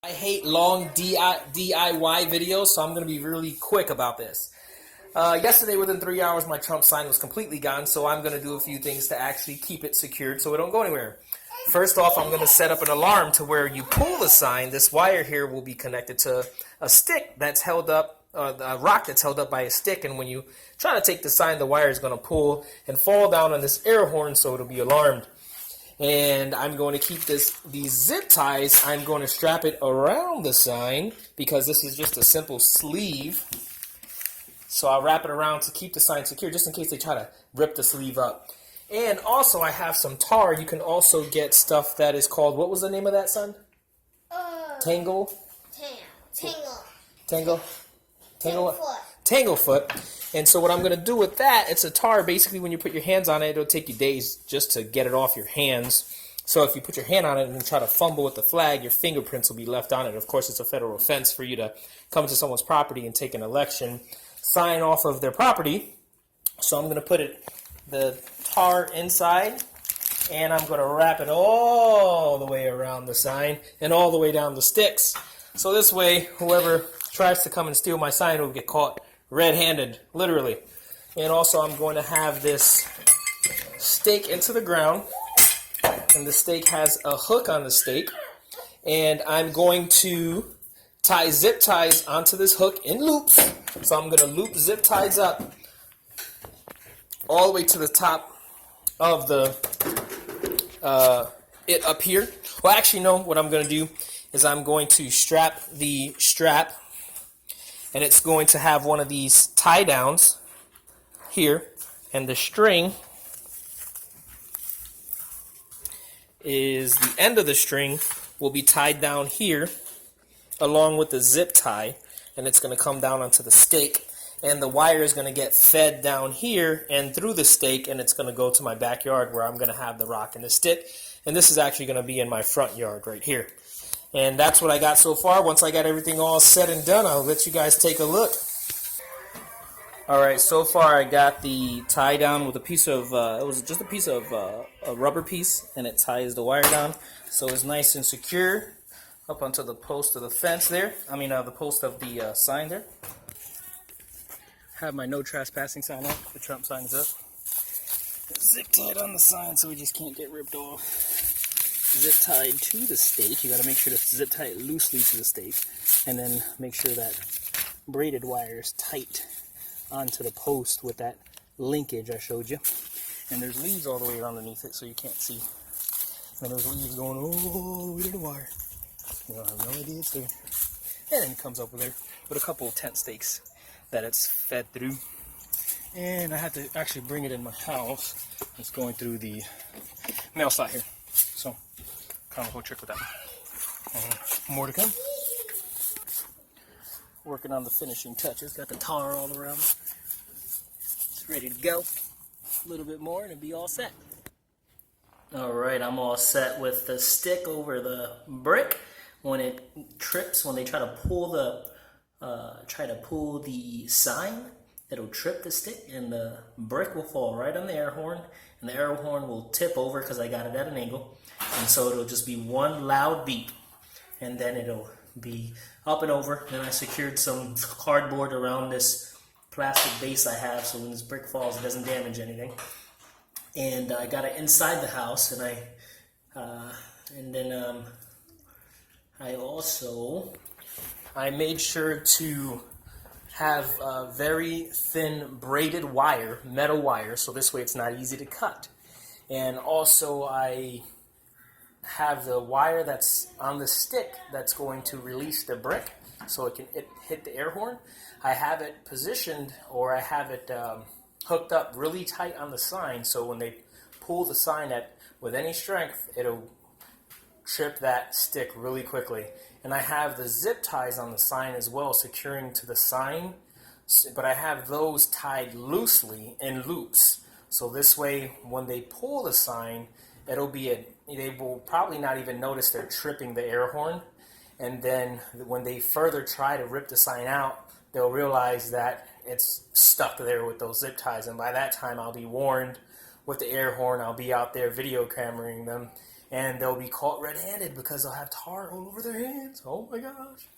I hate long DIY videos, so I'm going to be really quick about this. Yesterday, within 3 hours, my Trump sign was completely gone, so I'm going to do a few things to actually keep it secured so it don't go anywhere. First off, I'm going to set up an alarm to where you pull the sign. This wire here will be connected to a stick that's held up, a rock that's held up by a stick, and when you try to take the sign, the wire is going to pull and fall down on this air horn, so it'll be alarmed. And I'm going to keep these zip ties, I'm going to strap it around the sign because this is just a simple sleeve. So I'll wrap it around to keep the sign secure just in case they try to rip the sleeve up. And also I have some tar. You can also get stuff that is called, what was the name of that, son? Tangle? Tangle? Tanglefoot. And so what I'm going to do with that, it's a tar. Basically, when you put your hands on it, it'll take you days just to get it off your hands. So if you put your hand on it and try to fumble with the flag, your fingerprints will be left on it. Of course, it's a federal offense for you to come to someone's property and take an election sign off of their property. So I'm going to put the tar inside, and I'm going to wrap it all the way around the sign and all the way down the sticks. So this way, whoever tries to come and steal my sign will get caught red-handed, literally. And also I'm going to have this stake into the ground, and the stake has a hook on the stake, and I'm going to tie zip ties onto this hook in loops. So I'm going to loop zip ties up all the way to the top of the it up here. Well, actually, no, what I'm going to do is I'm going to strap the strap, and it's going to have one of these tie downs here, and the string is the end of the string will be tied down here along with the zip tie, and it's going to come down onto the stake, and the wire is going to get fed down here and through the stake, and it's going to go to my backyard where I'm going to have the rock and the stick, and this is actually going to be in my front yard right here. And that's what I got so far. Once I got everything all said and done, I'll let you guys take a look. Alright, so far I got the tie down with a piece of, it was just a piece of a rubber piece, and it ties the wire down. So it's nice and secure up onto the post of the fence there. The post of the sign there. Have my no trespassing sign up. The Trump sign is up. Zip tied on the sign so we just can't get ripped off. Zip tied to the stake. You got to make sure to zip tie it loosely to the stake, and then make sure that braided wire is tight onto the post with that linkage I showed you. And there's leaves all the way underneath it, so you can't see. And there's leaves going all the way to the wire. You don't have no idea it's there. And then it comes up with a couple of tent stakes that it's fed through. And I had to actually bring it in my house. It's going through the mail slot here. So, kind of a whole trick with that. More to come. Working on the finishing touches. Got the tar all around. It's ready to go. A little bit more and it'll be all set. Alright, I'm all set with the stick over the brick. When it trips, when they try to pull the sign, it'll trip the stick and the brick will fall right on the air horn, and the air horn will tip over because I got it at an angle, and so it'll just be one loud beep, and then it'll be up and over. Then I secured some cardboard around this plastic base I have so when this brick falls it doesn't damage anything. And I got it inside the house, and I made sure to have very thin braided wire, metal wire, so this way it's not easy to cut. And also I have the wire that's on the stick that's going to release the brick so it can hit the air horn. I have it positioned, or I have it hooked up really tight on the sign, so when they pull the sign with any strength, it'll trip that stick really quickly. And I have the zip ties on the sign as well, securing to the sign, but I have those tied loosely in loops. So this way, when they pull the sign, they will probably not even notice they're tripping the air horn. And then when they further try to rip the sign out, they'll realize that it's stuck there with those zip ties. And by that time, I'll be warned with the air horn. I'll be out there video cameraing them, and they'll be caught red-handed because they'll have tar all over their hands. Oh my gosh.